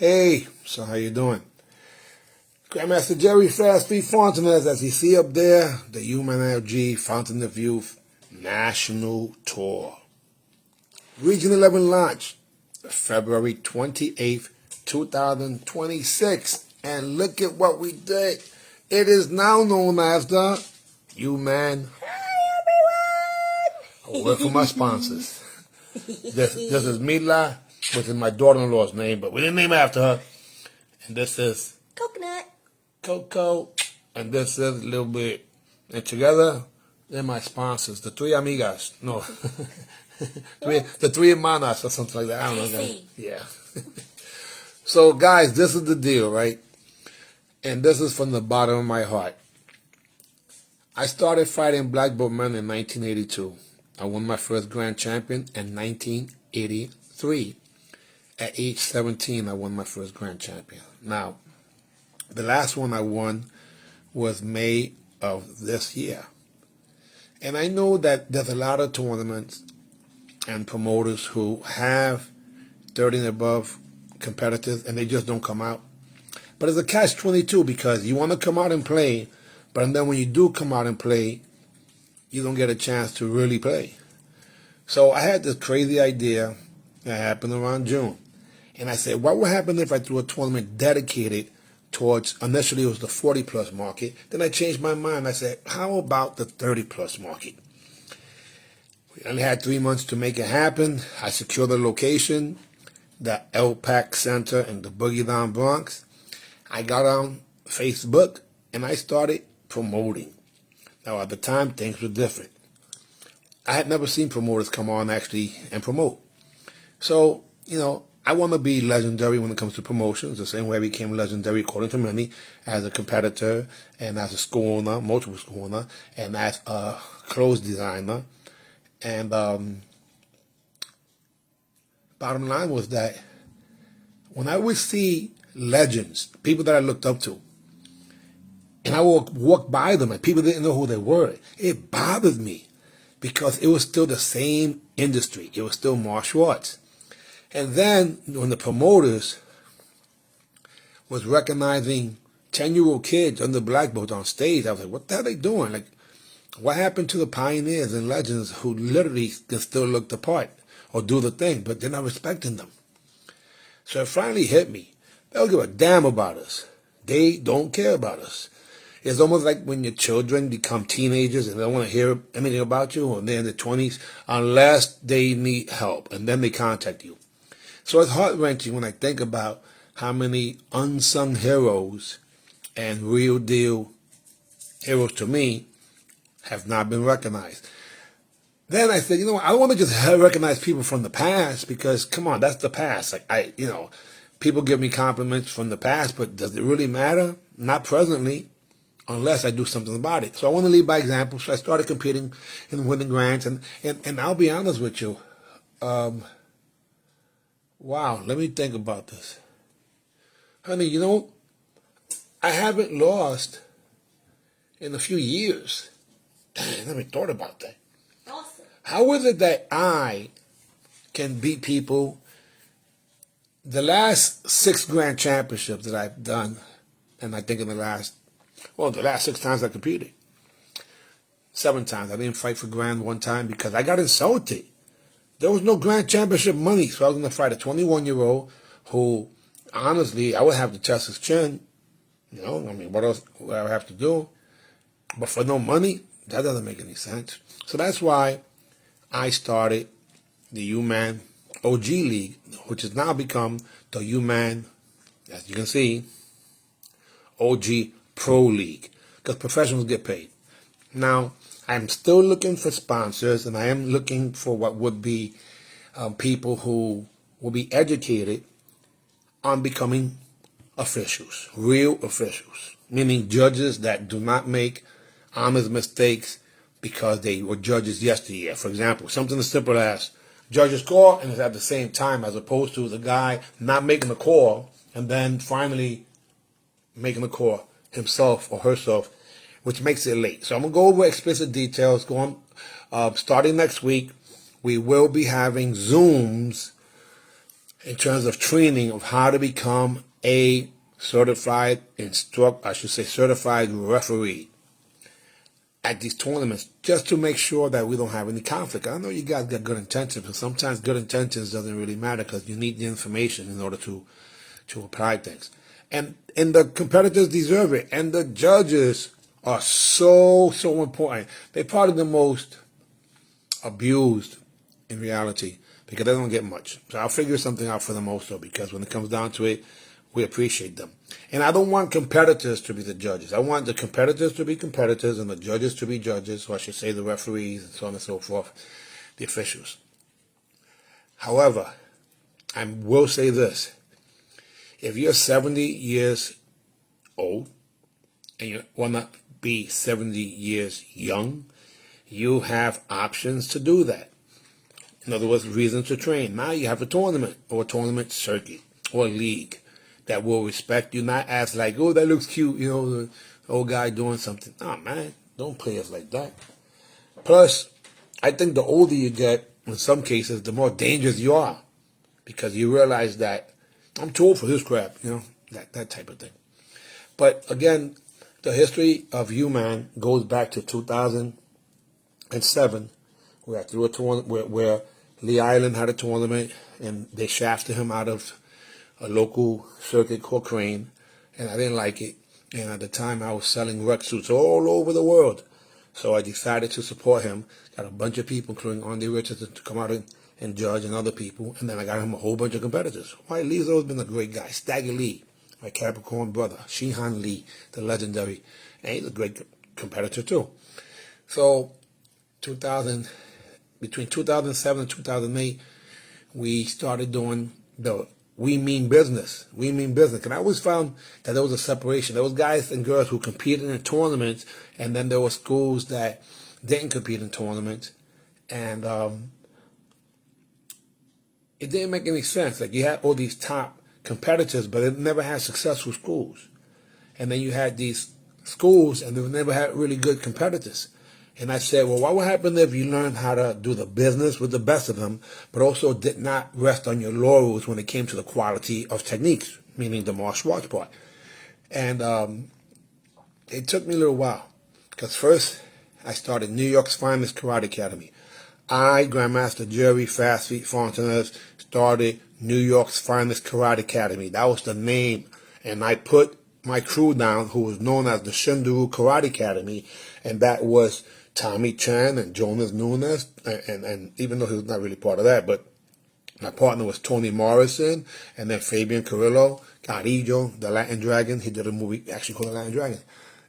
Hey, so how you doing? Grandmaster Jerry Fast Feet Fontanez, as you see up there, the UMAN Fountain of Youth National Tour. Region 11 launch, February 28th, 2026. And look at what we did. It is now known as the UMAN. Hi, everyone! A word from my sponsors. This is Mila, which is my daughter-in-law's name, but we didn't name it after her. And this is Coconut. Coco. And this is a little bit. And together, they're my sponsors. The three amigas. No. the three hermanas or something like that. I don't know. Yeah. So, guys, this is the deal, right? And this is from the bottom of my heart. I started fighting black belt men in 1982. I won my first grand champion in 1983. At age 17, I won my first grand champion. Now, the last one I won was May of this year. And I know that there's a lot of tournaments and promoters who have 30 and above competitors and they just don't come out. But it's a catch-22 because you want to come out and play, but then when you do come out and play, you don't get a chance to really play. So I had this crazy idea that happened around June. And I said, what would happen if I threw a tournament dedicated towards, initially it was the 40-plus market. Then I changed my mind. I said, how about the 30-plus market? We only had 3 months to make it happen. I secured the location, the LPAC Center in the Boogie Down Bronx. I got on Facebook, and I started promoting. Now, at the time, things were different. I had never seen promoters come on actually and promote. So, I want to be legendary when it comes to promotions, the same way I became legendary, according to many, as a competitor and as a school owner, multiple school owner, and as a clothes designer. And bottom line was that when I would see legends, people that I looked up to, and I would walk by them and people didn't know who they were, it bothered me because it was still the same industry. It was still martial arts. And then when the promoters was recognizing 10-year-old kids under black belt on stage, I was like, what the hell are they doing? Like, what happened to the pioneers and legends who literally can still look the part or do the thing, but they're not respecting them? So it finally hit me. They don't give a damn about us. They don't care about us. It's almost like when your children become teenagers and they don't want to hear anything about you when they're in their 20s unless they need help, and then they contact you. So it's heart-wrenching when I think about how many unsung heroes and real deal heroes to me have not been recognized. Then I said, I don't want to just recognize people from the past because, come on, that's the past. Like people give me compliments from the past, but does it really matter? Not presently, unless I do something about it. So I want to lead by example. So I started competing and winning grants, and I'll be honest with you. Wow, let me think about this. Honey, I haven't lost in a few years. Dang, I never thought about that. Awesome. How is it that I can beat people? The last 6 grand championships that I've done, and I think in the last 6 times I competed. 7 times. I didn't fight for grand one time because I got insulted. There was no grand championship money, so I was going to fight a 21-year-old who, honestly, I would have to test his chin. What else would I have to do? But for no money, that doesn't make any sense. So that's why I started the UMAN OG League, which has now become the UMAN, as you can see, OG Pro League, because professionals get paid. Now, I'm still looking for sponsors, and I am looking for what would be people who will be educated on becoming officials, real officials, meaning judges that do not make honest mistakes because they were judges yesteryear. For example, something as simple as judges call and it's at the same time, as opposed to the guy not making the call and then finally making the call himself or herself, which makes it late. So I'm going to go over explicit details. Starting next week, we will be having Zooms in terms of training of how to become a certified certified referee at these tournaments, just to make sure that we don't have any conflict. I know you guys got good intentions, but sometimes good intentions doesn't really matter because you need the information in order to apply things. And the competitors deserve it, and the judges are so important. They're probably the most abused in reality because they don't get much. So I'll figure something out for them also, because when it comes down to it, we appreciate them. And I don't want competitors to be the judges. I want the competitors to be competitors and the judges to be judges, or I should say the referees and so on and so forth, the officials. However, I will say this. If you're 70 years old and you want to be 70 years young, you have options to do that. In other words, reasons to train. Now you have a tournament or a tournament circuit or a league that will respect you, not as like, oh, that looks cute, the old guy doing something. No, man, don't play us like that. Plus, I think the older you get, in some cases, the more dangerous you are, because you realize that I'm too old for this crap, that type of thing. But again, the history of UMAN goes back to 2007, where through a tournament where Lee Island had a tournament, and they shafted him out of a local circuit called Crane, and I didn't like it. And at the time, I was selling rec suits all over the world. So I decided to support him. Got a bunch of people, including Andy Richardson, to come out and judge, and other people. And then I got him a whole bunch of competitors. Why, Lee's always been a great guy. Stagger Lee, my Capricorn brother. Sheehan Lee, the legendary. And he's a great competitor, too. So between 2007 and 2008, we started doing the We Mean Business. We Mean Business. And I always found that there was a separation. There was guys and girls who competed in tournaments, and then there were schools that didn't compete in tournaments. And it didn't make any sense. Like, you had all these top competitors, but it never had successful schools. And then you had these schools, and they never had really good competitors. And I said, well, what would happen if you learned how to do the business with the best of them, but also did not rest on your laurels when it came to the quality of techniques, meaning the martial arts part? And it took me a little while, because first I started New York's finest karate academy. Grandmaster Jerry Fast Feet Fontanez, started New York's finest karate academy. That was the name. And I put my crew down, who was known as the Shinduru Karate Academy, and that was Tommy Chan and Jonas Nunes, and even though he was not really part of that, but my partner was Tony Morrison, and then Fabian Carrillo, Carillo, the Latin Dragon. He did a movie actually called The Latin Dragon.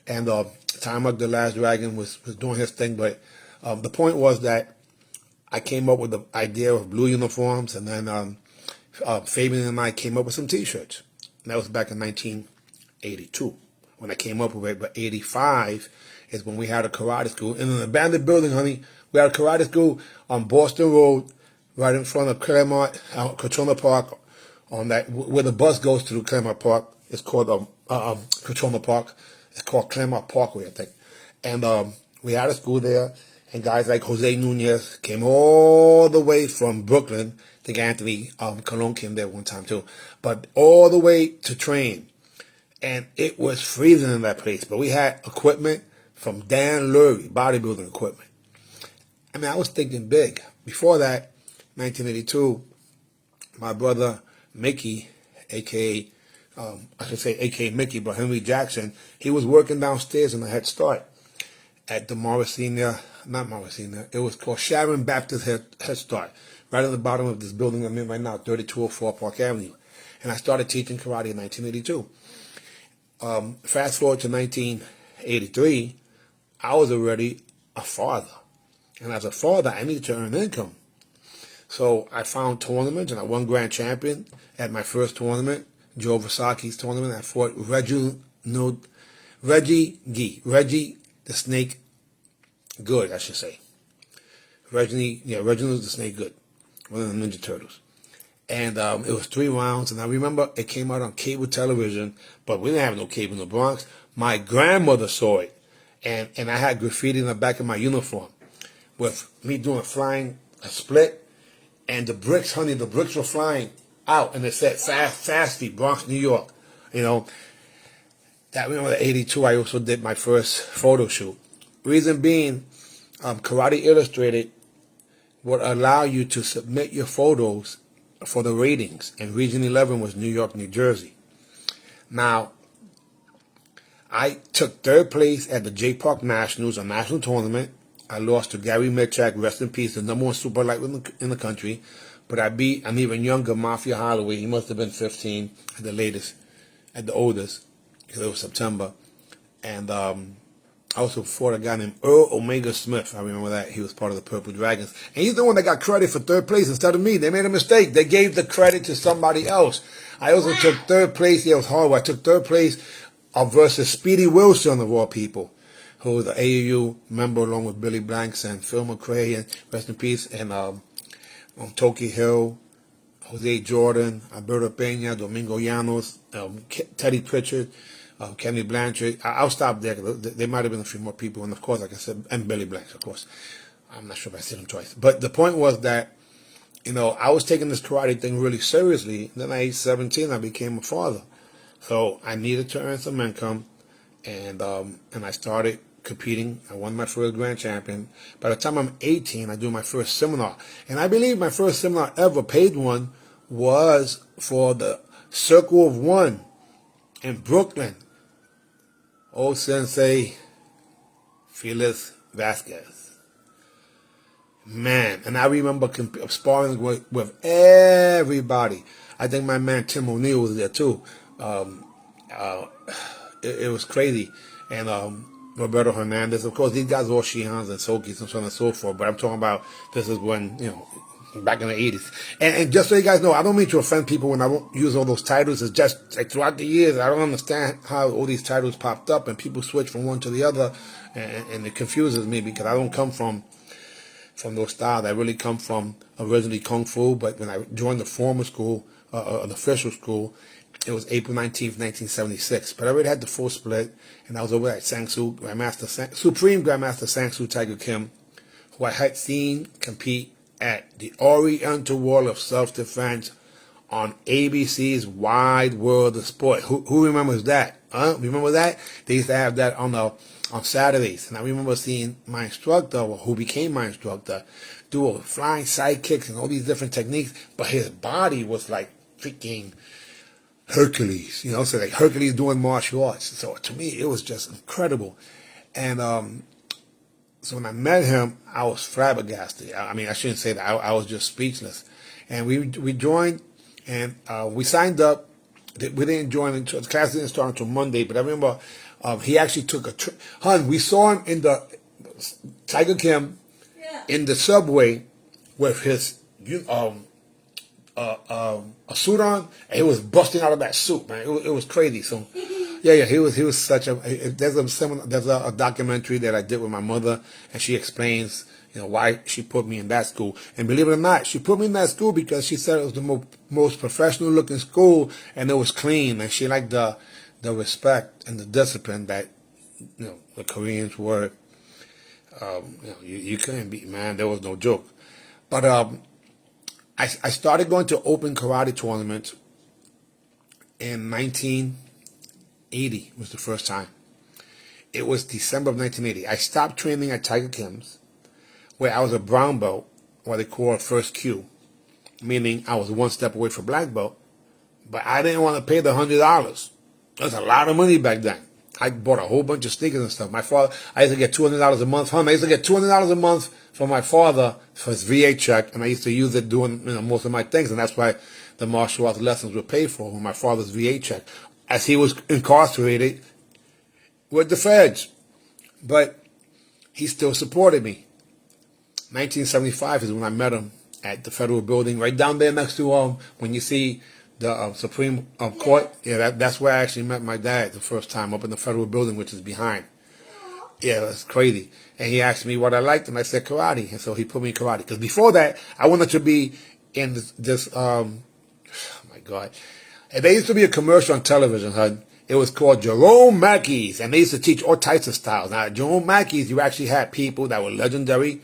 And Timak, the Last Dragon, was doing his thing, but the point was that I came up with the idea of blue uniforms, and then Fabian and I came up with some T-shirts. And that was back in 1982 when I came up with it, but 85 is when we had a karate school in an abandoned building, honey. We had a karate school on Boston Road, right in front of Claremont, Katrona Park, on that where the bus goes through Claremont Park. It's called Katrona Park. It's called Claremont Parkway, I think. And we had a school there, and guys like Jose Nunez came all the way from Brooklyn. I think Anthony Colon came there one time too, but all the way to train. And it was freezing in that place, but we had equipment from Dan Lurie, bodybuilding equipment. I mean, I was thinking big. Before that, 1982, my brother Mickey, a.k.a. a.k.a. Mickey, but Henry Jackson, he was working downstairs in the Head Start at the it was called Sharon Baptist Head Start, right at the bottom of this building I'm in right now, 3204 Park Avenue. And I started teaching karate in 1982. Fast forward to 1983, I was already a father. And as a father, I needed to earn income. So I found tournaments, and I won grand champion at my first tournament, Joe Versace's tournament. I fought Reggie the Snake Good, I should say. Reginald the Snake Good, one of the Ninja Turtles. And it was 3 rounds, and I remember it came out on cable television, but we didn't have no cable in the Bronx. My grandmother saw it, and I had graffiti in the back of my uniform with me doing a split, and the bricks, honey, the bricks were flying out, and it said Fast Feet, Bronx, New York. You know, that remember the '82. I also did my first photo shoot. Reason being, Karate Illustrated would allow you to submit your photos for the ratings, and Region 11 was New York, New Jersey. Now, I took third place at the J Park Nationals, a national tournament. I lost to Gary Mitchak, rest in peace, the number one super lightweight in the country. But I beat an even younger Mafia Holloway. He must have been 15 at the latest, at the oldest, because it was September. And I also fought a guy named Earl Omega Smith. I remember that. He was part of the Purple Dragons. And he's the one that got credit for third place instead of me. They made a mistake. They gave the credit to somebody else. I also took third place. Yeah, it was horrible. I took third place versus Speedy Wilson, of all people, who was the AAU member along with Billy Blanks and Phil McRae, and rest in peace, and Toki Hill, Jose Jordan, Alberto Peña, Domingo Llanos, Teddy Pritchard, Kenny Blanchard. I'll stop there. There might have been a few more people, and of course, like I said, and Billy Blanks, of course. I'm not sure if I said him twice. But the point was that, you know, I was taking this karate thing really seriously. Then at age 17, I became a father. So I needed to earn some income, and I started competing. I won my first grand champion. By the time I'm 18, I do my first seminar. And I believe my first seminar ever, paid one, was for the Circle of One in Brooklyn. Old Sensei Felix Vasquez. Man, and I remember sparring with everybody. I think my man Tim O'Neill was there too. It was crazy. And Roberto Hernandez, of course, these guys were all Shihans and Sokis and so on and so forth. But I'm talking about, this is when, you know, back in the 80s. And just so you guys know, I don't mean to offend people when I won't use all those titles. It's just like throughout the years, I don't understand how all these titles popped up and people switch from one to the other. And it confuses me because I don't come from those styles. I really come from originally Kung Fu. But when I joined the formal school, the official school, it was April 19th, 1976. But I already had the full split, and I was over at Supreme Grandmaster Sang-Soo Tiger Kim, who I had seen compete at the Oriental Wall of Self-Defense on ABC's Wide World of Sport. Who remembers that? Remember that? They used to have that on Saturdays. And I remember seeing my instructor, who became my instructor, do flying side kicks and all these different techniques, but his body was like freaking Hercules, you know, so like Hercules doing martial arts. So to me, it was just incredible. And so when I met him, I was flabbergasted. I mean, I shouldn't say that. I was just speechless. And we joined, and we signed up. We didn't join until the class didn't start until Monday. But I remember he actually took a trip. We saw him in the Tiger Kim in the subway with his a suit on, and he was busting out of that suit, man. It was crazy. So, yeah, he was such a. There's a documentary that I did with my mother, and she explains, you know, why she put me in that school. And believe it or not, she put me in that school because she said it was the most professional looking school, and it was clean, and she liked the respect and the discipline that, you know, the Koreans were. You know, you couldn't beat, man. There was no joke. But I started going to open karate tournaments in 1980 was the first time. It was December of 1980. I stopped training at Tiger Kim's, where I was a brown belt, what they call first Q, meaning I was one step away from black belt, but I didn't want to pay the $100. That was a lot of money back then. I bought a whole bunch of sneakers and stuff. My father, I used to get $200 a month. I used to get $200 a month from my father for his VA check, and I used to use it doing, you know, most of my things, and that's why the martial arts lessons were paid for with my father's VA check, as he was incarcerated with the feds. But he still supported me. 1975 is when I met him at the federal building, right down there next to when you see the Supreme Court. Yeah, that's where I actually met my dad the first time, up in the federal building, which is behind. Yeah, that's crazy. And he asked me what I liked, and I said karate. And so he put me in karate. Because before that, I wanted to be in this oh my God. And there used to be a commercial on television, hun. It was called Jerome Mackey's, and they used to teach all types of styles. Now, at Jerome Mackey's, you actually had people that were legendary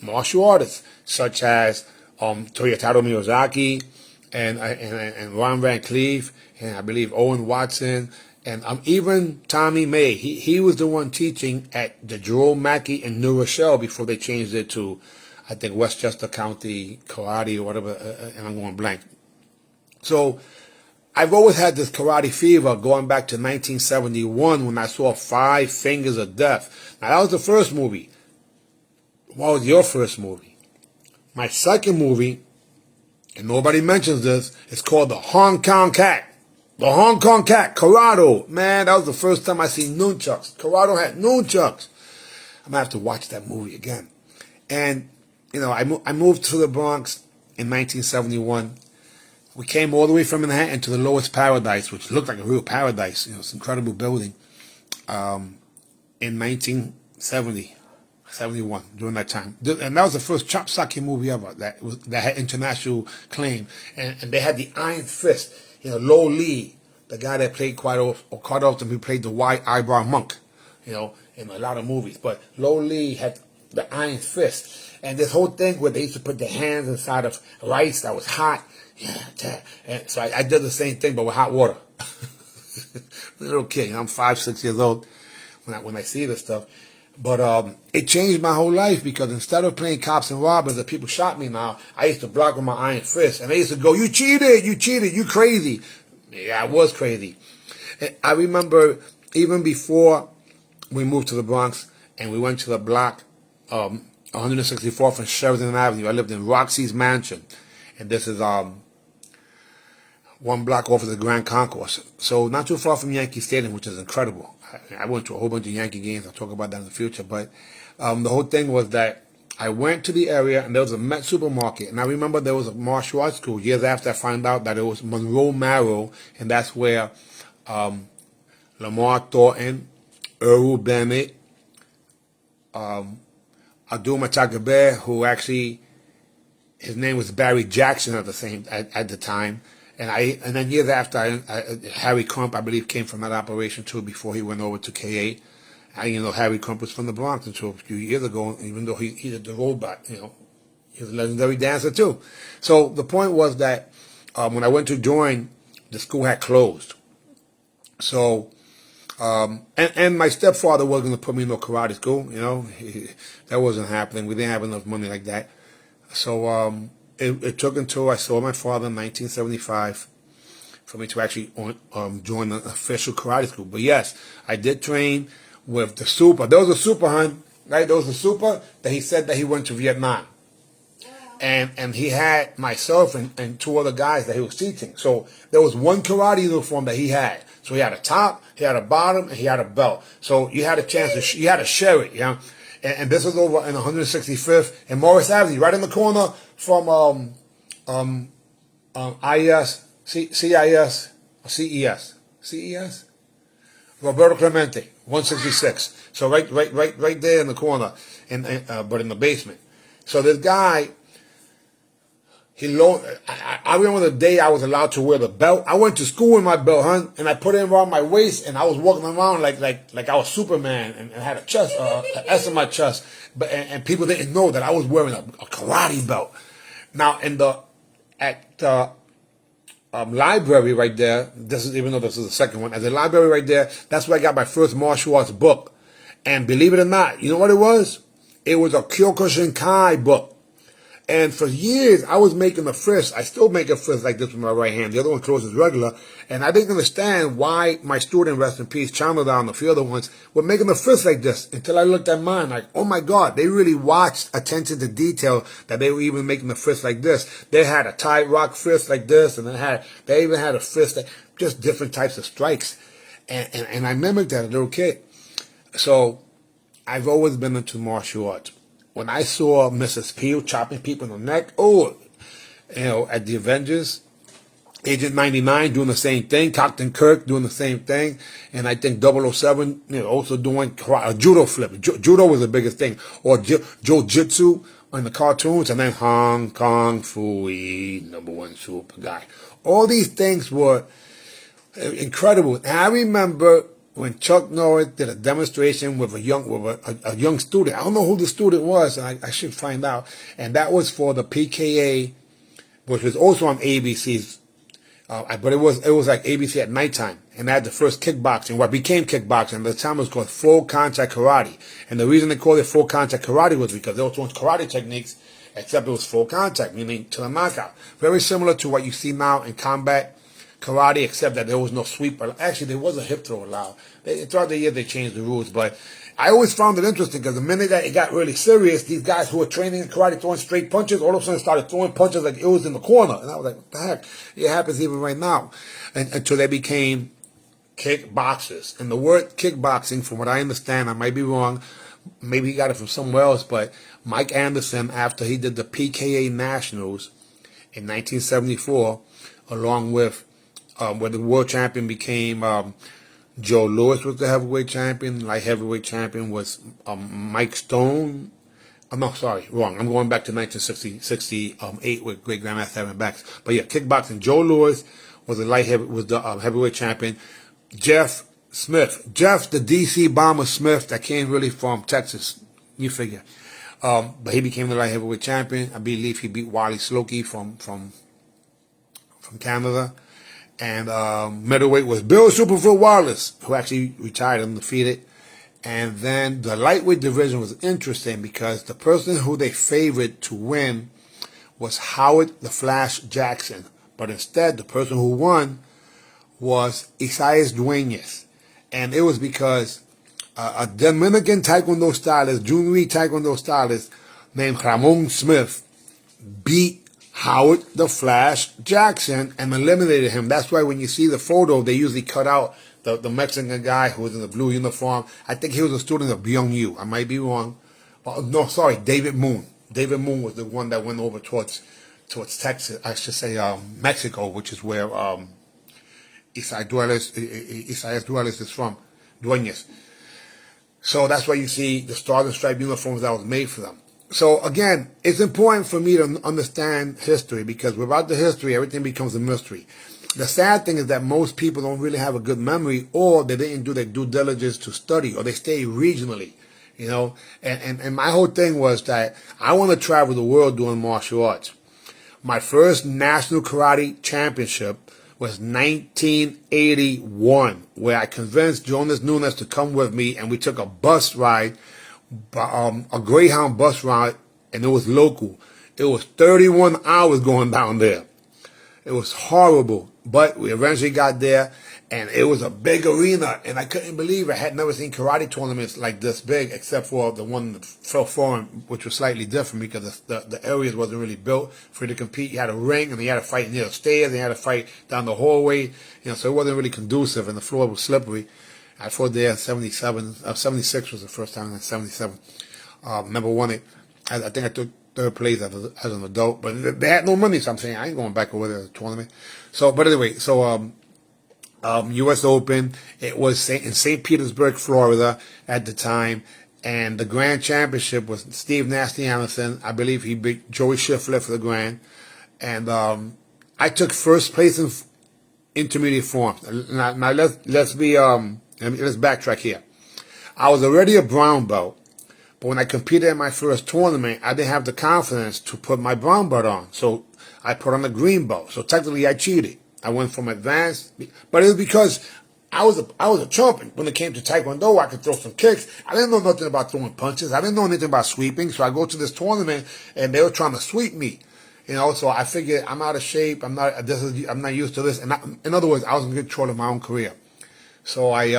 martial artists, such as Toyotaro Miyazaki, and Ron Van Cleef, and I believe Owen Watson, and even Tommy May. He was the one teaching at the Jerome Mackey in New Rochelle before they changed it to, I think, Westchester County Karate or whatever, and I'm going blank. So I've always had this karate fever going back to 1971 when I saw Five Fingers of Death. Now, that was the first movie. What was your first movie? My second movie, and nobody mentions this, it's called The Hong Kong Cat. The Hong Kong Cat, Corrado. Man, that was the first time I seen nunchucks. Corrado had nunchucks. I'm going to have to watch that movie again. And, I moved to the Bronx in 1971. We came all the way from Manhattan to the Lowest Paradise, which looked like a real paradise. It's an incredible building. In 1970, 71, during that time. And that was the first chop socket movie ever that had international claim. And they had the Iron Fist. Lo Lee, the guy that played quite often, who played the white eyebrow monk, in a lot of movies. But Lo Lee had the Iron Fist. And this whole thing where they used to put their hands inside of rice that was hot. Yeah, and so I did the same thing, but with hot water. Little kid, I'm 5, 6 years old when I see this stuff. But it changed my whole life because instead of playing cops and robbers that people shot me now, I used to block with my iron fist. And they used to go, you cheated, you crazy. Yeah, I was crazy. And I remember even before we moved to the Bronx and we went to the block 164th and Sheridan Avenue. I lived in Roxy's Mansion. And this is one block off of the Grand Concourse. So not too far from Yankee Stadium, which is incredible. I went to a whole bunch of Yankee games. I'll talk about that in the future. But the whole thing was that I went to the area and there was a Met supermarket. And I remember there was a martial arts school years after I found out that it was Monroe Marrow. And that's where Lamar Thornton, Earl Bennett, Abdul Matagabe, who actually, his name was Barry Jackson at the time. And then years after, Harry Crump, I believe, came from that operation too before he went over to K8. Harry Crump was from the Bronx until a few years ago, even though he did the robot, he was a legendary dancer too. So the point was that when I went to join, the school had closed. So, and my stepfather wasn't going to put me in no karate school, that wasn't happening. We didn't have enough money like that. So, it took until I saw my father in 1975 for me to actually join the official karate school. But yes, I did train with the super. There was a super, hon, right? There was a super that he said that he went to Vietnam. And he had myself and two other guys that he was teaching. So there was one karate uniform that he had. So he had a top, he had a bottom, and he had a belt. So you had a chance you had to share it, And this was over in 165th and Morris Avenue, right in the corner from CES, Roberto Clemente, 166. So right there in the corner, but in the basement. So this guy, I remember the day I was allowed to wear the belt. I went to school with my belt, hon, and I put it around my waist, and I was walking around like I was Superman, and had a chest, an S on my chest, and people didn't know that I was wearing a karate belt. Now at the library right there, even though this is the second one, at the library right there, that's where I got my first martial arts book, and believe it or not, you know what it was? It was a Kyokushinkai book. And for years, I was making a fist. I still make a fist like this with my right hand. The other one closes regular. And I didn't understand why my student, rest in peace, Chandler down, a few other ones, were making a fist like this until I looked at mine. Like, oh my God, they really watched attention to detail that they were even making a fist like this. They had a tight rock fist like this, and they even had a fist that just different types of strikes. And I mimicked that as a little kid. So I've always been into martial arts. When I saw Mrs. Peel chopping people in the neck, at the Avengers, Agent 99 doing the same thing, Captain Kirk doing the same thing, and I think 007, also doing a judo flip. Judo was the biggest thing, or Jiu-Jitsu in the cartoons, and then Hong Kong Fooey, #1 super guy. All these things were incredible. And I remember when Chuck Norris did a demonstration with a young student. I don't know who the student was, and I should find out. And that was for the PKA, which was also on ABC's. But it was like ABC at nighttime, and they had the first kickboxing, what became kickboxing. At the time it was called full contact karate, and the reason they called it full contact karate was because they also was karate techniques, except it was full contact, meaning to the knockout. Very similar to what you see now in combat karate, except that there was no sweep. Actually, there was a hip throw allowed. Throughout the year they changed the rules, but I always found it interesting because the minute that it got really serious, these guys who were training in karate throwing straight punches, all of a sudden started throwing punches like it was in the corner. And I was like, what the heck? It happens even right now. Until they became kickboxers. And the word kickboxing, from what I understand, I might be wrong, maybe he got it from somewhere else, but Mike Anderson, after he did the PKA Nationals in 1974, along with where the world champion became Joe Louis was the heavyweight champion. Light heavyweight champion was Mike Stone. No, sorry, wrong. I'm going back to 1968 with Great Grandmaster Evan Bax. But yeah, kickboxing. Joe Louis was the heavyweight champion. Jeff Smith, Jeff the DC Bomber Smith, that came really from Texas. You figure. But he became the light heavyweight champion. I believe he beat Wally Slokey from Canada. And middleweight was Bill Superfoot Wallace, who actually retired undefeated. And then the lightweight division was interesting because the person who they favored to win was Howard the Flash Jackson. But instead, the person who won was Isaias Dueñas. And it was because a Dominican Taekwondo stylist, Junior Taekwondo stylist named Ramon Smith beat Howard the Flash Jackson and eliminated him. That's why when you see the photo, they usually cut out the Mexican guy who was in the blue uniform. I think he was a student of Byung Yu. I might be wrong. No, sorry, David Moon. David Moon was the one that went over towards Texas. I should say Mexico, which is where Isaias Dueñas is from. Dueñas. So that's why you see the Star and Stripe uniforms that was made for them. So again, it's important for me to understand history because without the history, everything becomes a mystery. The sad thing is that most people don't really have a good memory, or they didn't do their due diligence to study, or they stay regionally, you know. And my whole thing was that I want to travel the world doing martial arts. My first national karate championship was 1981, where I convinced Jonas Nunes to come with me, and we took a bus ride. A Greyhound bus ride, and it was local. It was 31 hours going down there. It was horrible, but we eventually got there, and it was a big arena, and I couldn't believe I had never seen karate tournaments like this big, except for the one that fell foreign, which was slightly different because the areas wasn't really built for you to compete. You had a ring, and you had to fight near the stairs, and you had to fight down the hallway, so it wasn't really conducive, and the floor was slippery. I fought there in 76 was the first time, in 77. Never won it. I think I took third place as an adult, but they had no money, so I'm saying I ain't going back over there to the tournament. So, but anyway, U.S. Open, it was in St. Petersburg, Florida at the time, and the Grand Championship was Steve Nasty Anderson. I believe he beat Joey Schiffler for the Grand, and I took first place in intermediate form. Now let's backtrack here. I was already a brown belt, but when I competed in my first tournament, I didn't have the confidence to put my brown belt on. So I put on a green belt. So technically I cheated. I went from advanced, but it was because I was a champion. When it came to Taekwondo, I could throw some kicks. I didn't know nothing about throwing punches. I didn't know anything about sweeping. So I go to this tournament and they were trying to sweep me. So I figured I'm out of shape. I'm not used to this. And in other words, I was in control of my own career. So I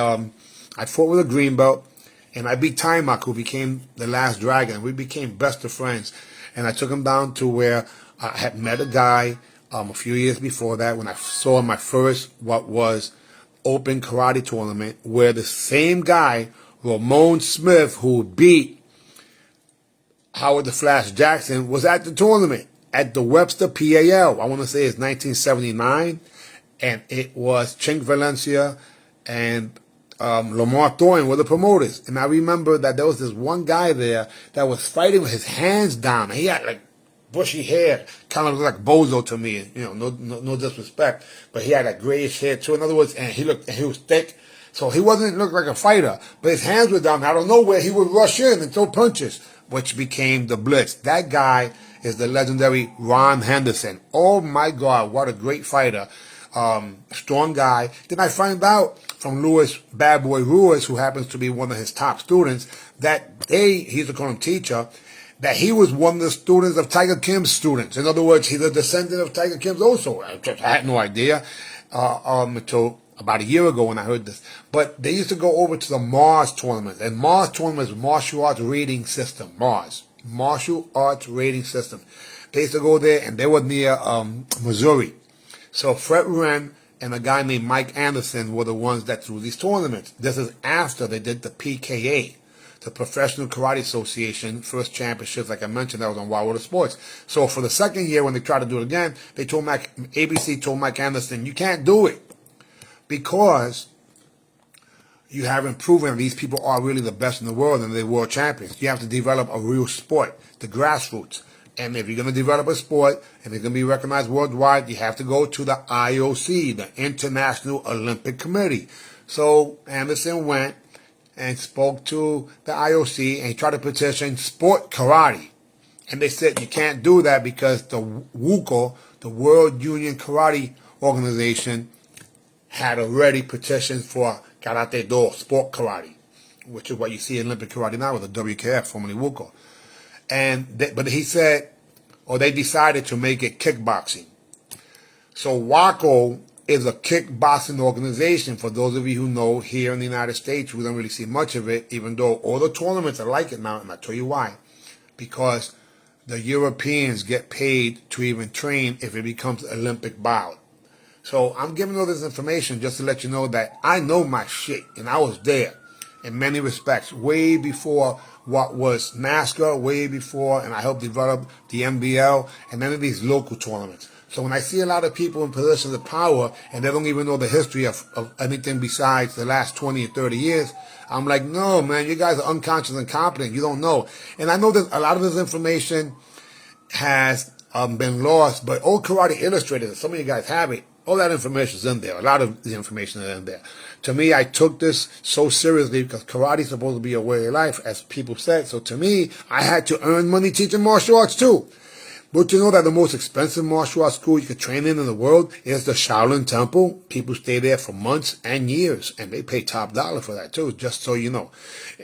fought with a green belt, and I beat Taimak, who became the last dragon. We became best of friends, and I took him down to where I had met a guy a few years before that when I saw my first what was open karate tournament, where the same guy, Ramon Smith, who beat Howard the Flash Jackson, was at the tournament at the Webster PAL. I want to say it's 1979, and it was Chink Valencia and Lamar Thornton were the promoters. And I remember that there was this one guy there that was fighting with his hands down. And he had like bushy hair, kind of looked like Bozo to me. No disrespect, but he had like grayish hair too. In other words, and he was thick, so he wasn't look like a fighter. But his hands were down. Out of nowhere, he would rush in and throw punches, which became the Blitz. That guy is the legendary Ron Henderson. Oh my God, what a great fighter. Strong guy. Then I find out from Lewis, Bad Boy Lewis, who happens to be one of his top students, that he's a current teacher, that he was one of the students of Tiger Kim's students. In other words, he's a descendant of Tiger Kim's also. I had no idea until about a year ago when I heard this. But they used to go over to the Mars tournament. And Mars tournament is martial arts rating system. Mars. Martial arts rating system. They used to go there, and they were near Missouri. So Fred Wren and a guy named Mike Anderson were the ones that threw these tournaments. This is after they did the PKA, the Professional Karate Association, first championships, like I mentioned, that was on Wild World of Sports. So for the second year, when they tried to do it again, they told ABC told Mike Anderson, you can't do it because you haven't proven these people are really the best in the world and they're world champions. You have to develop a real sport, the grassroots. And if you're going to develop a sport and it's going to be recognized worldwide, you have to go to the IOC, the International Olympic Committee. So Anderson went and spoke to the IOC and he tried to petition sport karate. And they said you can't do that because the WUKO, the World Union Karate Organization, had already petitioned for Karate Do, sport karate, which is what you see in Olympic karate now with the WKF, formerly WUKO. But he said, or they decided to make it kickboxing. So WACO is a kickboxing organization. For those of you who know, here in the United States, we don't really see much of it, even though all the tournaments are like it now, and I'll tell you why. Because the Europeans get paid to even train if it becomes Olympic bout. So I'm giving all this information just to let you know that I know my shit, and I was there in many respects, way before what was NASCAR, way before, and I helped develop the NBL and none of these local tournaments. So when I see a lot of people in positions of power and they don't even know the history of anything besides the last 20 or 30 years, I'm like, no, man, you guys are unconscious and incompetent. You don't know. And I know that a lot of this information has been lost, but Old Karate Illustrated, some of you guys have it, all that information is in there. A lot of the information is in there. To me, I took this so seriously because karate is supposed to be a way of life, as people said. So to me, I had to earn money teaching martial arts too. But you know that the most expensive martial arts school you could train in the world is the Shaolin Temple. People stay there for months and years, and they pay top dollar for that too, just so you know.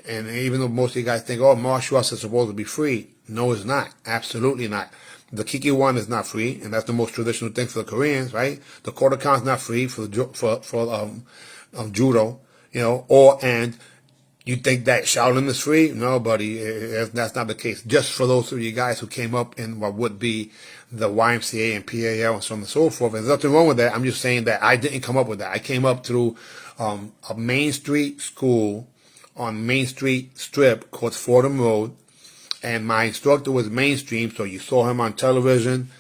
And even though most of you guys think, oh, martial arts is supposed to be free, no, it's not. Absolutely not. The Kiki-1 is not free, and that's the most traditional thing for the Koreans, right? The Kodokan is not free for judo, you know. And you think that Shaolin is free? No, buddy, that's not the case. Just for those of you guys who came up in what would be the YMCA and PAL and so on and so forth. There's nothing wrong with that. I'm just saying that I didn't come up with that. I came up through a Main Street school on Main Street Strip called Fordham Road. And my instructor was mainstream, so you saw him on television.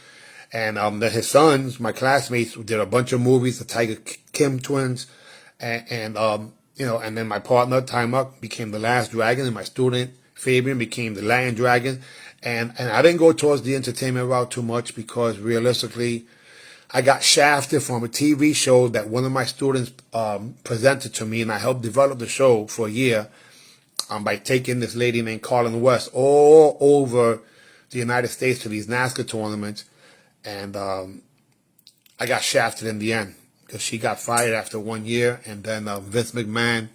And then his sons, my classmates, did a bunch of movies, the Tiger Kim twins. And then my partner, Time Up, became the Last Dragon, and my student, Fabian, became the Lion Dragon. And I didn't go towards the entertainment route too much because realistically, I got shafted from a TV show that one of my students presented to me, and I helped develop the show for a year. By taking this lady named Colin West all over the United States to these NASCAR tournaments. And I got shafted in the end because she got fired after 1 year. And then Vince McMahon,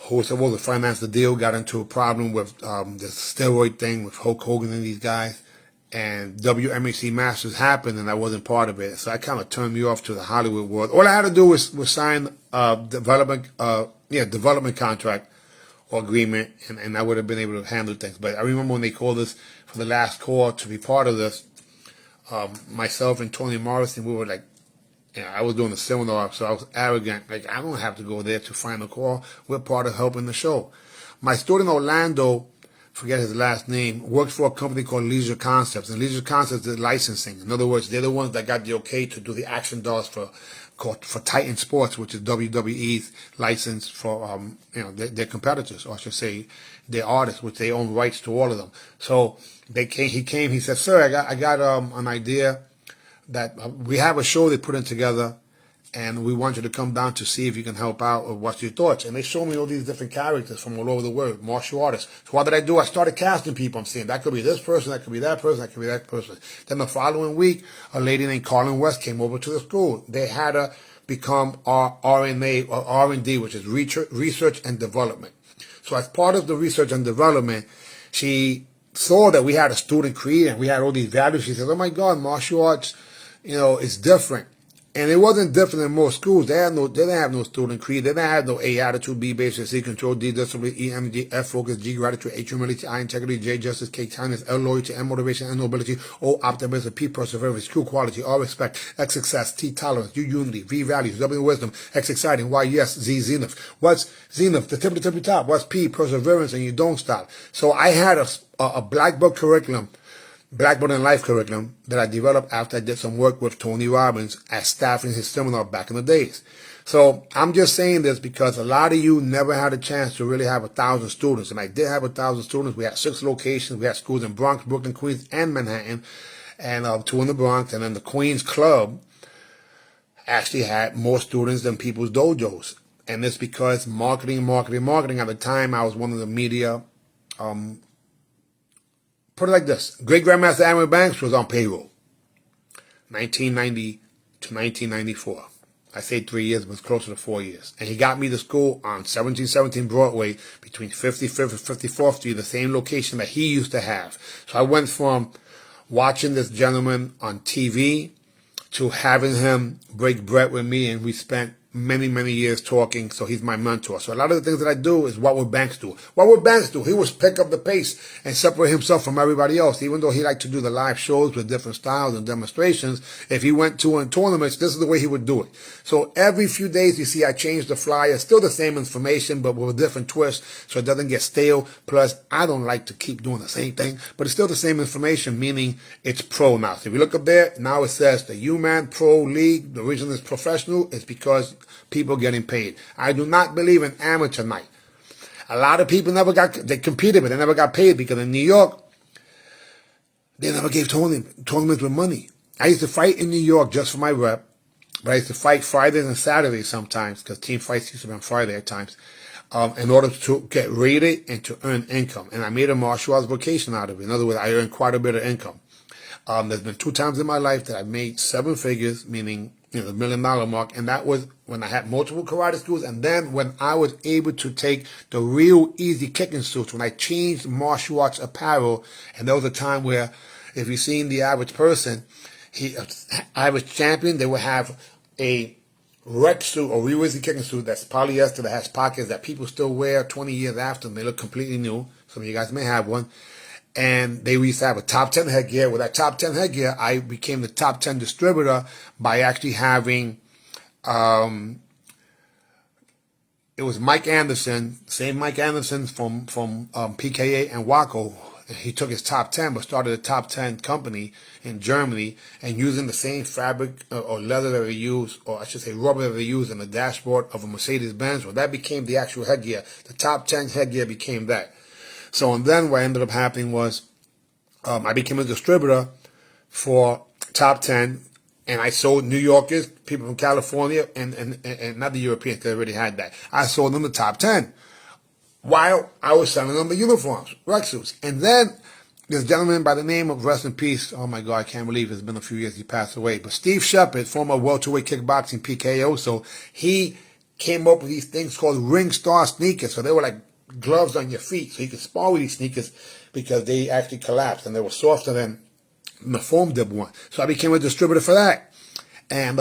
who was supposed to finance the deal, got into a problem with the steroid thing with Hulk Hogan and these guys. And WMAC Masters happened, and I wasn't part of it. So I kind of turned me off to the Hollywood world. All I had to do was sign a development contract or agreement, and I would have been able to handle things. But I remember when they called us for the last call to be part of this, myself and Tony Morrison, we were like, I was doing a seminar, so I was arrogant. Like, I don't have to go there to find a call. We're part of helping the show. My student Orlando, forget his last name, works for a company called Leisure Concepts. And Leisure Concepts is licensing. In other words, they're the ones that got the okay to do the action dolls for Titan Sports, which is WWE's license for their competitors, or I should say their artists, which they own rights to all of them. So he said, sir, I got an idea that we have a show they put in together, and we want you to come down to see if you can help out or what's your thoughts. And they showed me all these different characters from all over the world, martial artists. So what did I do? I started casting people. I'm saying that could be this person, that could be that person, that could be that person. Then the following week, a lady named Carlin West came over to the school. They had her become our RNA or R&D, which is research and development. So as part of the research and development, she saw that we had a student creator and we had all these values. She said, "Oh my God, martial arts, it's different." And it wasn't different in most schools. They didn't have no student creed. They didn't have no A attitude, B basic, C control, D discipline, E energy, F focus, G gratitude, H humility, I integrity, J justice, K kindness, L loyalty, M motivation, N nobility, O optimism, P perseverance, Q quality, R respect, X success, T tolerance, U unity, V values, W wisdom, X exciting, Y yes, Z zenith. What's zenith? The tippy top. What's P? Perseverance, and you don't stop. So I had a black book curriculum, Blackboard and Life curriculum that I developed after I did some work with Tony Robbins as staff in his seminar back in the days. So I'm just saying this because a lot of you never had a chance to really have 1,000 students. And I did have 1,000 students. We had 6 locations. We had schools in Bronx, Brooklyn, Queens, and Manhattan, and 2 in the Bronx. And then the Queens Club actually had more students than people's dojos. And it's because marketing. At the time, I was one of the media put it like this. Great Grandmaster Aaron Banks was on payroll. 1990 to 1994. I say 3 years, but it's closer to 4 years. And he got me to school on 1717 Broadway between 55th and 54th Street, the same location that he used to have. So I went from watching this gentleman on TV to having him break bread with me, and we spent many, many years talking, so he's my mentor. So a lot of the things that I do is what would Banks do? What would Banks do? He would pick up the pace and separate himself from everybody else. Even though he liked to do the live shows with different styles and demonstrations, if he went to in tournaments, this is the way he would do it. So every few days, you see I change the flyer. Still the same information, but with a different twist, so it doesn't get stale. Plus, I don't like to keep doing the same thing, but it's still the same information, meaning it's pro now. So if you look up there, now it says the UMAN Pro League. The reason it's professional is because people getting paid. I do not believe in amateur night. A lot of people they competed, but they never got paid because in New York, they never gave tournaments with money. I used to fight in New York just for my rep, but I used to fight Fridays and Saturdays sometimes because team fights used to be on Friday at times, in order to get rated and to earn income. And I made a martial arts vocation out of it. In other words, I earned quite a bit of income. There's been 2 times in my life that I made 7 figures, meaning the $1 million mark, and that was when I had multiple karate schools, and then when I was able to take the real easy kicking suits, when I changed martial arts apparel. And there was a time where, if you've seen the average person, average champion, they would have a rec suit or real easy kicking suit that's polyester, that has pockets, that people still wear 20 years after, and they look completely new. Some of you guys may have one. And they used to have a top 10 headgear. With that top 10 headgear, I became the top 10 distributor by actually having, it was Mike Anderson, same Mike Anderson from PKA and Waco. He took his top 10, but started a top 10 company in Germany, and using the same fabric or leather that they use, or I should say rubber that they use in the dashboard of a Mercedes-Benz. Well, that became the actual headgear. The top 10 headgear became that. So, and then what ended up happening was I became a distributor for Top 10, and I sold New Yorkers, people from California, and not the Europeans, because they already had that. I sold them the Top 10 while I was selling them the uniforms, rec suits. And then this gentleman by the name of, rest in peace, oh my God, I can't believe it's been a few years he passed away, but Steve Shepard, former welterweight kickboxing PKO, so he came up with these things called Ring Star sneakers. So they were like gloves on your feet, so you could spar with these sneakers because they actually collapsed and they were softer than the foam dip one. So I became a distributor for that. And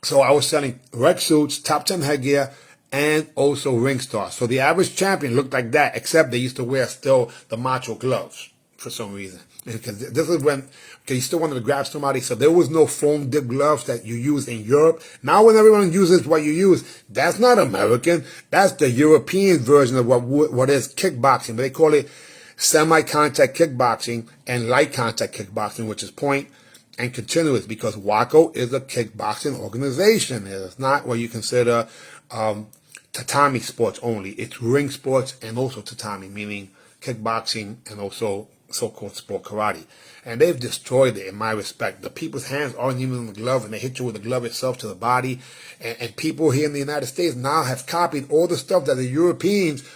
so I was selling rec suits, top 10 headgear, and also Ring Star. So the average champion looked like that, except they used to wear still the macho gloves for some reason. Because this is when you still wanted to grab somebody, so there was no foam dip gloves that you use in Europe. Now when everyone uses what you use, that's not American. That's the European version of what is kickboxing. But they call it semi-contact kickboxing and light contact kickboxing, which is point and continuous, because Waco is a kickboxing organization. It's not what you consider tatami sports only. It's ring sports and also tatami, meaning kickboxing and also so-called sport karate. And they've destroyed it, in my respect. The people's hands aren't even in the glove, and they hit you with the glove itself to the body. And people here in the United States now have copied all the stuff that the Europeans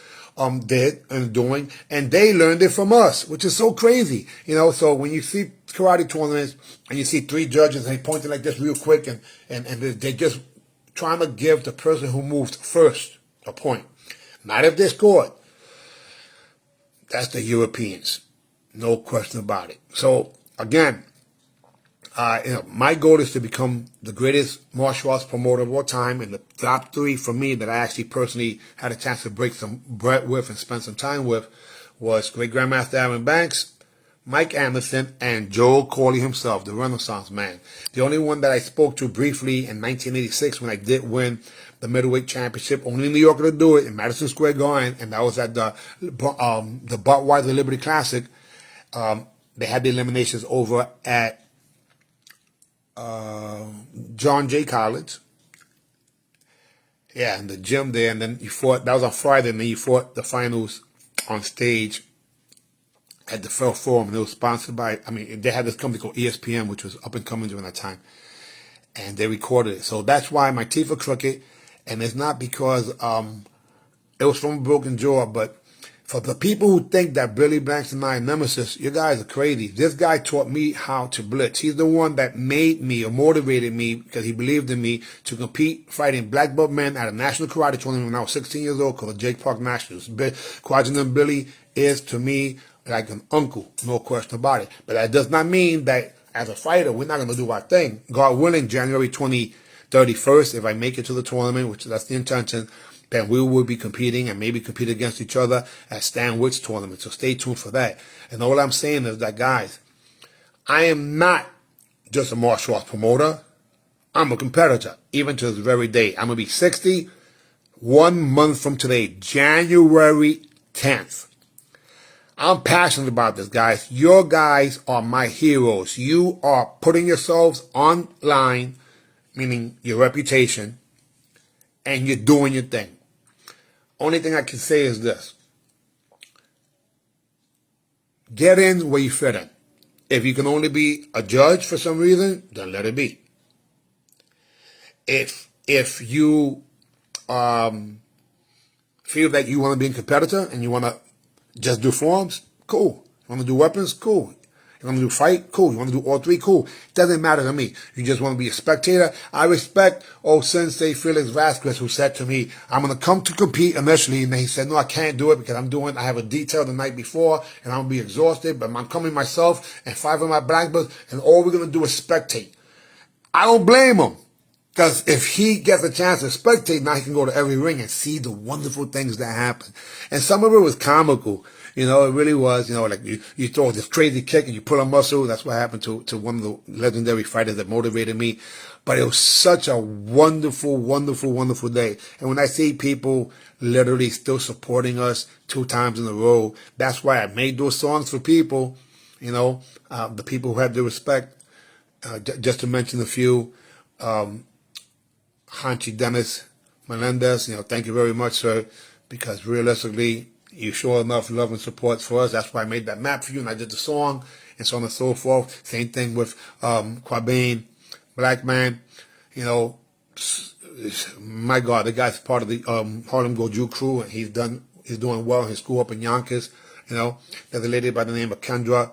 did and doing, and they learned it from us, which is so crazy. You know, so when you see karate tournaments and you see 3 judges and they pointing like this real quick, and they just trying to give the person who moved first a point. Not if they scored. That's the Europeans. No question about it. So, again, my goal is to become the greatest martial arts promoter of all time, and the top 3 for me that I actually personally had a chance to break some bread with and spend some time with was Great Grandmaster Aaron Banks, Mike Anderson, and Joe Corley himself, the Renaissance man. The only one that I spoke to briefly in 1986 when I did win the middleweight championship, only in New York to do it, in Madison Square Garden, and that was at the Budweiser Liberty Classic. They had the eliminations over at John Jay College. Yeah, in the gym there, and then you fought, that was on Friday, and then you fought the finals on stage at the Fair Forum, and it was sponsored by, they had this company called ESPN, which was up and coming during that time, and they recorded it. So that's why my teeth are crooked, and it's not because it was from a broken jaw, but for the people who think that Billy Blanks and I are nemesis, you guys are crazy. This guy taught me how to blitz. He's the one that made me or motivated me because he believed in me to compete fighting black belt men at a national karate tournament when I was 16 years old called the Jake Park Nationals. Quadrant Billy is to me like an uncle, no question about it. But that does not mean that as a fighter, we're not going to do our thing. God willing, January 31st, if I make it to the tournament, which that's the intention, then we will be competing and maybe compete against each other at Stan Witt's tournament. So stay tuned for that. And all I'm saying is that, guys, I am not just a martial arts promoter. I'm a competitor, even to this very day. I'm going to be 60 1 month from today, January 10th. I'm passionate about this, guys. Your guys are my heroes. You are putting yourselves online, meaning your reputation, and you're doing your thing. Only thing I can say is this. Get in where you fit in. If you can only be a judge for some reason, then let it be. If you feel that you want to be a competitor and you want to just do forms, cool. You want to do weapons, cool. You want to do fight, cool. You want to do all 3, cool. Doesn't matter to me. You just want to be a spectator. I respect Sensei Felix Vasquez, who said to me, I'm going to come to compete initially. And then he said, no, I can't do it because I have a detail the night before and I'm going to be exhausted. But I'm coming myself and 5 of my black belts, and all we're going to do is spectate. I don't blame him. Because if he gets a chance to spectate, now he can go to every ring and see the wonderful things that happen. And some of it was comical. You know, it really was. You know, like you throw this crazy kick and you pull a muscle. That's what happened to one of the legendary fighters that motivated me. But it was such a wonderful, wonderful, wonderful day. And when I see people literally still supporting us 2 times in a row, that's why I made those songs for people, you know, the people who have the respect. Just to mention a few, Hanchi Dennis Melendez, you know, thank you very much, sir, because realistically, you show enough love and support for us. That's why I made that map for you, and I did the song, and so on and so forth. Same thing with Quabain, Black Man. You know, my God, the guy's part of the Harlem Goju crew, and he's doing well in his school up in Yonkers. You know, there's a lady by the name of Kendra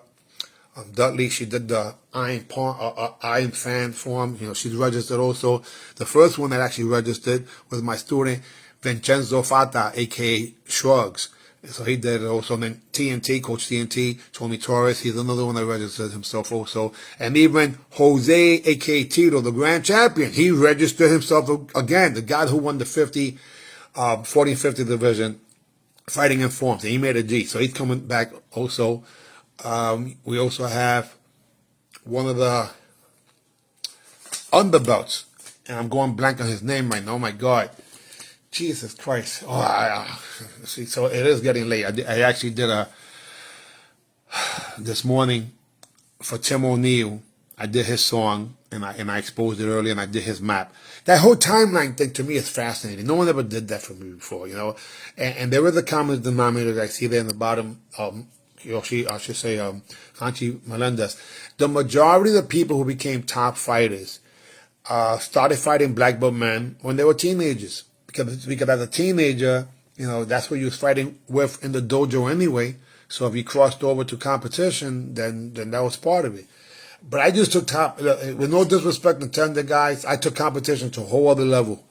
Dudley. She did the Iron Fan form. You know, she's registered also. The first one that actually registered was my student Vincenzo Fata, aka Shrugs. So he did it also. And then TNT, Coach TNT, Tony Torres, he's another one that registered himself also. And even Jose, aka Tito, the grand champion, he registered himself again. The guy who won the 40 and 50 division, fighting in forms. And he made a G. So he's coming back also. We also have one of the underbelts. And I'm going blank on his name right now. Oh, my God. Jesus Christ. See, so it is getting late. I actually did this morning for Tim O'Neill. I did his song, and I exposed it earlier, and I did his map. That whole timeline thing to me is fascinating. No one ever did that for me before, you know. And there is a common denominator that I see there in the bottom I should say, Hanchi Melendez. The majority of the people who became top fighters started fighting black belt men when they were teenagers. Because as a teenager, that's what you was fighting with in the dojo anyway. So if you crossed over to competition, then that was part of it. But I just took with no disrespect to tender guys, I took competition to a whole other level.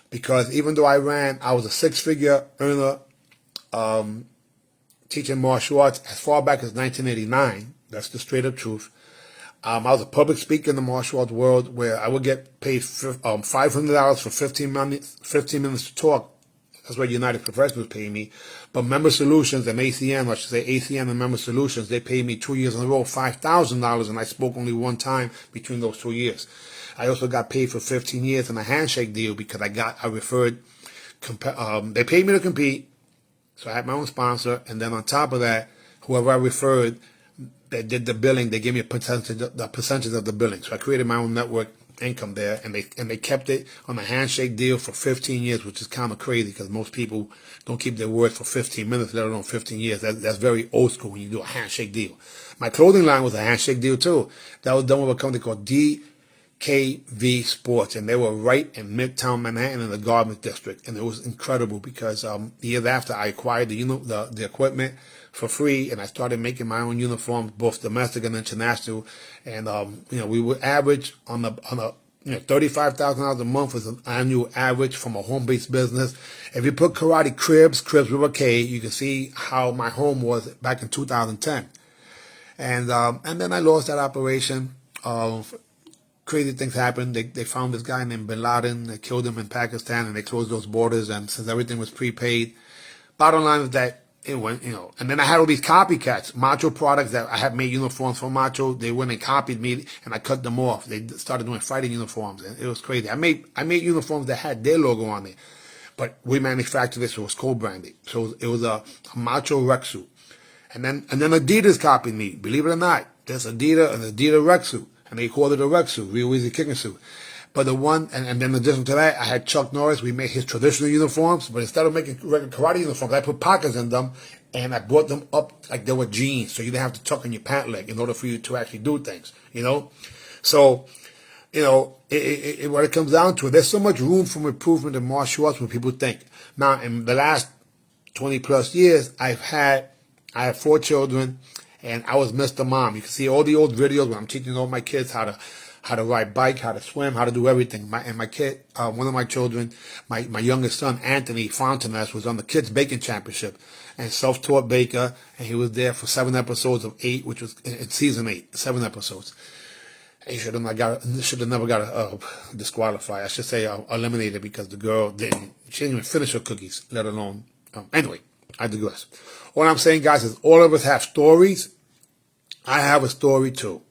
Because even though I was a six-figure earner teaching martial arts as far back as 1989. That's the straight-up truth. I was a public speaker in the martial arts world where I would get paid $500 for 15 minutes to talk. That's what United Professionals paid me. But Member Solutions and ACM, I should say ACM and Member Solutions, they paid me 2 years in a row $5,000, and I spoke only one time between those 2 years. I also got paid for 15 years in a handshake deal because I referred, they paid me to compete, so I had my own sponsor, and then on top of that, whoever I referred that did the billing, they gave me a percentage of the billing. So I created my own network income there, and they kept it on a handshake deal for 15 years, which is kind of crazy because most people don't keep their word for 15 minutes, let alone 15 years. That's very old school when you do a handshake deal. My clothing line was a handshake deal too. That was done with a company called DKV Sports, and they were right in Midtown Manhattan in the Gardens District, and it was incredible because years after I acquired the equipment for free, and I started making my own uniforms, both domestic and international. And we would average on a $35,000 a month was an annual average from a home-based business. If you put karate cribs with a K, you can see how my home was back in 2010. And then I lost that operation. Crazy things happened. They found this guy named Bin Laden. They killed him in Pakistan, and they closed those borders. And since everything was prepaid, bottom line is that it went, and then I had all these copycats, Macho products that I had made uniforms for Macho. They went and copied me, and I cut them off. They started doing fighting uniforms, and it was crazy. I made uniforms that had their logo on it, but we manufactured this, so it was co-branded. So it was a Macho rec suit. And then Adidas copied me. Believe it or not, there's an Adidas rec suit, and they called it a rec suit, real easy kicking suit. But the one, and then in addition to that, I had Chuck Norris. We made his traditional uniforms, but instead of making regular karate uniforms, I put pockets in them, and I brought them up like they were jeans, so you didn't have to tuck in your pant leg in order for you to actually do things, So, what it comes down to, there's so much room for improvement in martial arts when people think. Now, in the last 20 plus years, I have 4 children, and I was Mr. Mom. You can see all the old videos where I'm teaching all my kids how to ride bike, how to swim, how to do everything. My kid, one of my children, my youngest son, Anthony Fontanez, was on the Kids Baking Championship and self-taught baker, and he was there for 7 episodes of 8, which was in season 8, 7 episodes. He should have never got disqualified. I should say eliminated because the girl she didn't even finish her cookies, let alone. Anyway, I digress. What I'm saying, guys, is all of us have stories. I have a story too.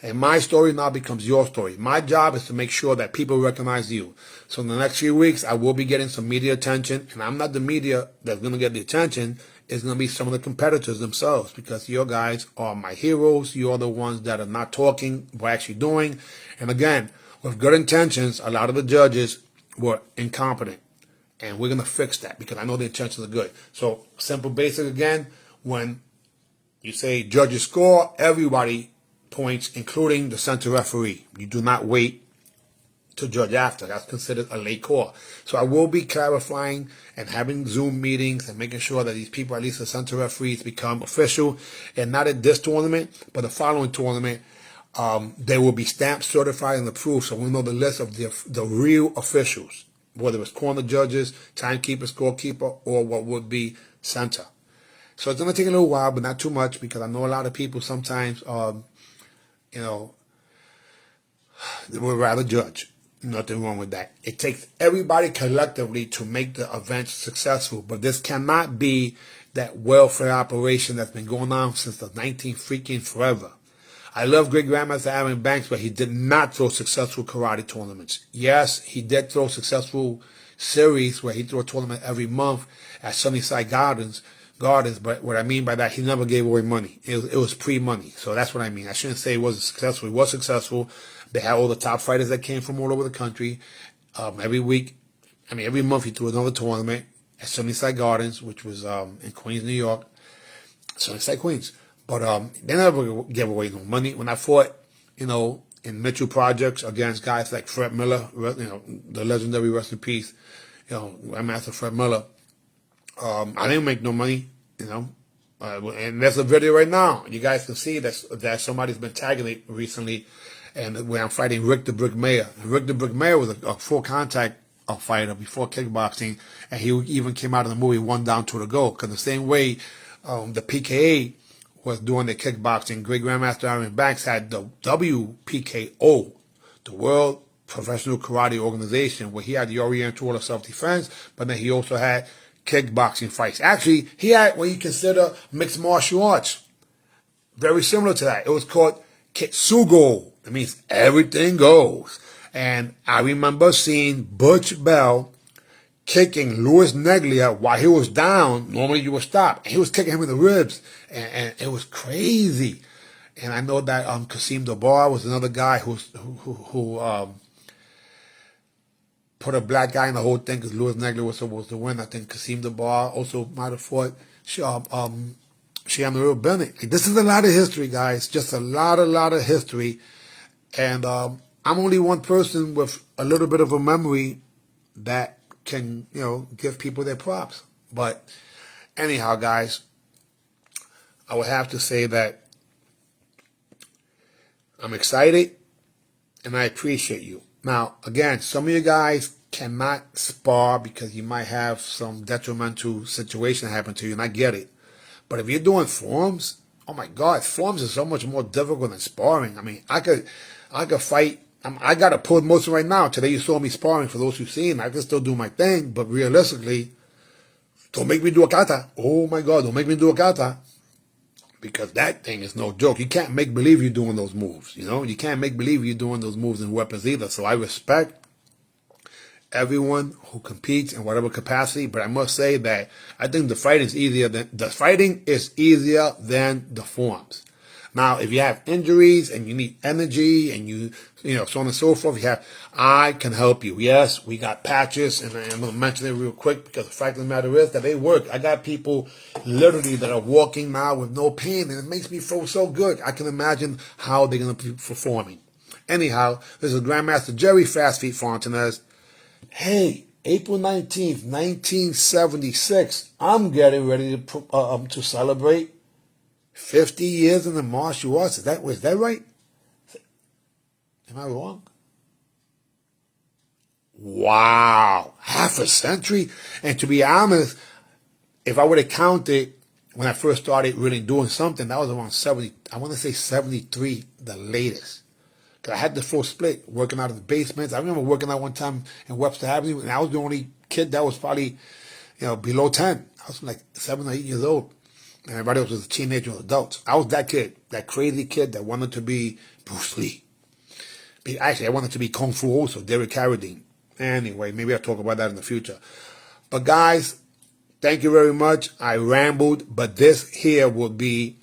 And my story now becomes your story. My job is to make sure that people recognize you. So in the next few weeks, I will be getting some media attention. And I'm not the media that's going to get the attention. It's going to be some of the competitors themselves. Because you guys are my heroes. You are the ones that are not talking, but actually doing. And again, with good intentions, a lot of the judges were incompetent. And we're going to fix that because I know the intentions are good. So simple basic again. When you say judges score, everybody points, including the center referee. You do not wait to judge after. That's considered a late call. So I will be clarifying and having Zoom meetings and making sure that these people, at least the center referees, become official. And not at this tournament, but the following tournament, they will be stamped, certified, and approved. So we know the list of the real officials, whether it's corner judges, timekeeper, scorekeeper, or what would be center. So it's going to take a little while, but not too much, because I know a lot of people sometimes they would rather judge. Nothing wrong with that. It takes everybody collectively to make the event successful, but this cannot be that welfare operation that's been going on since the 19 freaking forever. I love great grandmaster Aaron Banks, but he did not throw successful karate tournaments. Yes, he did throw successful series where he threw a tournament every month at Sunnyside Gardens, but what I mean by that, he never gave away money. It was pre-money. So that's what I mean. I shouldn't say it wasn't successful. It was successful. They had all the top fighters that came from all over the country. Every month he threw another tournament at Sunnyside Gardens, which was in Queens, New York. Sunnyside, Queens. But they never gave away no money. When I fought, in Mitchell Projects against guys like Fred Miller, the legendary, rest in peace, Grandmaster Fred Miller, I didn't make no money, and there's a video right now. You guys can see that somebody's been tagging it recently, and where I'm fighting Rick the Brick Mayor. And Rick the Brick Mayor was a full contact fighter before kickboxing, and he even came out of the movie One Down, Two to Go, because the same way the PKA was doing the kickboxing, Great Grandmaster Aaron Banks had the WPKO, the World Professional Karate Organization, where he had the Oriental Order of Self-Defense, but then he also had kickboxing fights. Actually, he had what you consider mixed martial arts, very similar to that. It was called Kitsugo. It means everything goes. And I remember seeing Butch Bell kicking Louis Neglia while he was down. Normally you would stop. And he was kicking him in the ribs. And it was crazy. And I know that Kasim Dabar was another guy who put a black guy in the whole thing because Louis Neglia was supposed to win. I think Kasim Dabar also might have fought Shiamaru Bennett. This is a lot of history, guys. Just a lot of history. And I'm only one person with a little bit of a memory that can, give people their props. But anyhow, guys, I would have to say that I'm excited and I appreciate you. Now, again, some of you guys cannot spar because you might have some detrimental situation happen to you, and I get it. But if you're doing forms, oh my God, forms is so much more difficult than sparring. I mean, I could fight. I got a pull motion right now. Today you saw me sparring. For those who've seen, I can still do my thing. But realistically, don't make me do a kata. Oh my God, don't make me do a kata. Because that thing is no joke. You can't make believe you're doing those moves. You can't make believe you're doing those moves in weapons either. So I respect everyone who competes in whatever capacity. But I must say that I think the fighting is easier than the forms. Now, if you have injuries and you need energy and so on and so forth, I can help you. Yes, we got patches, and I'm going to mention it real quick because the fact of the matter is that they work. I got people literally that are walking now with no pain, and it makes me feel so good. I can imagine how they're going to be performing. Anyhow, this is Grandmaster Jerry Fast Feet Fontanez. Hey, April 19th, 1976, I'm getting ready to celebrate 50 years in the martial arts. Is that right? Am I wrong? Wow. Half a century? And to be honest, if I would have counted when I first started really doing something, that was around 70, I want to say 73, the latest. Because I had the full split, working out in the basements. I remember working out one time in Webster Avenue, and I was the only kid that was probably, below 10. I was like 7 or 8 years old. And everybody else was a teenager or adults. I was that kid, that crazy kid that wanted to be Bruce Lee. Actually, I wanted to be Kung Fu also, Derek Carradine. Anyway, maybe I'll talk about that in the future. But guys, thank you very much. I rambled, but this here will be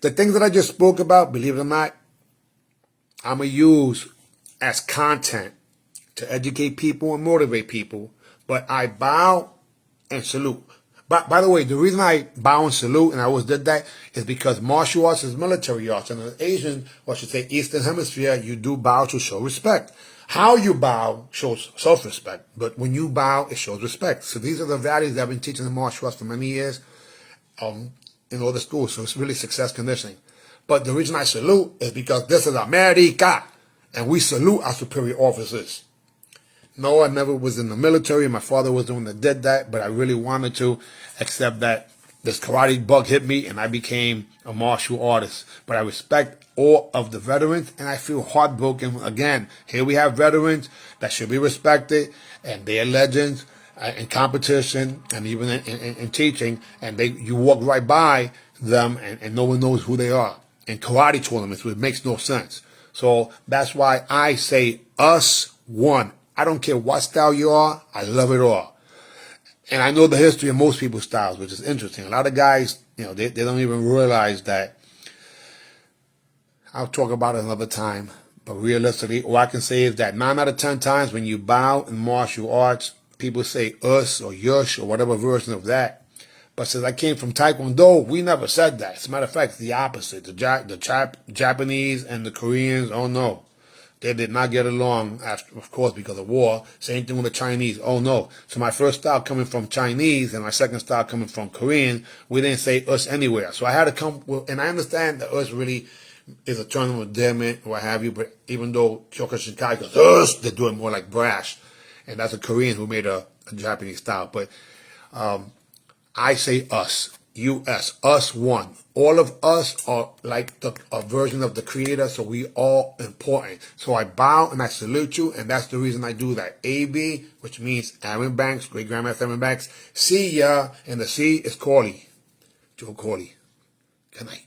the things that I just spoke about, believe it or not, I'm going to use as content to educate people and motivate people. But I bow and salute. By the way, the reason I bow and salute, and I always did that, is because martial arts is military arts. And in the Asian, or I should say Eastern Hemisphere, you do bow to show respect. How you bow shows self-respect. But when you bow, it shows respect. So these are the values that I've been teaching in martial arts for many years in all the schools. So it's really success conditioning. But the reason I salute is because this is America. And we salute our superior officers. No, I never was in the military. My father was the one that did that, but I really wanted to, except that this karate bug hit me and I became a martial artist. But I respect all of the veterans, and I feel heartbroken. Again, here we have veterans that should be respected, and they're legends in competition and even in teaching, and you walk right by them and no one knows who they are. In karate tournaments, which makes no sense. So that's why I say us one. I don't care what style you are. I love it all. And I know the history of most people's styles, which is interesting. A lot of guys, they don't even realize that. I'll talk about it another time. But realistically, all I can say is that 9 out of 10 times when you bow in martial arts, people say us or yush or whatever version of that. But since I came from Taekwondo, we never said that. As a matter of fact, it's the opposite. The Japanese and the Koreans, oh no. They did not get along, after, of course, because of war. Same thing with the Chinese. Oh, no. So my first style coming from Chinese and my second style coming from Korean, we didn't say us anywhere. So I had to come with, and I understand that us really is a term of endearment, what have you, but even though Kyokushin Kai goes, us, they do it more like brash. And that's a Korean who made a Japanese style. But I say us. U.S. Us one. All of us are like a version of the creator, so we all important. So I bow and I salute you, and that's the reason I do that. A.B., which means Aaron Banks, great-grandmaster Aaron Banks. C, ya, and the C is Corley. Joe Corley. Good night.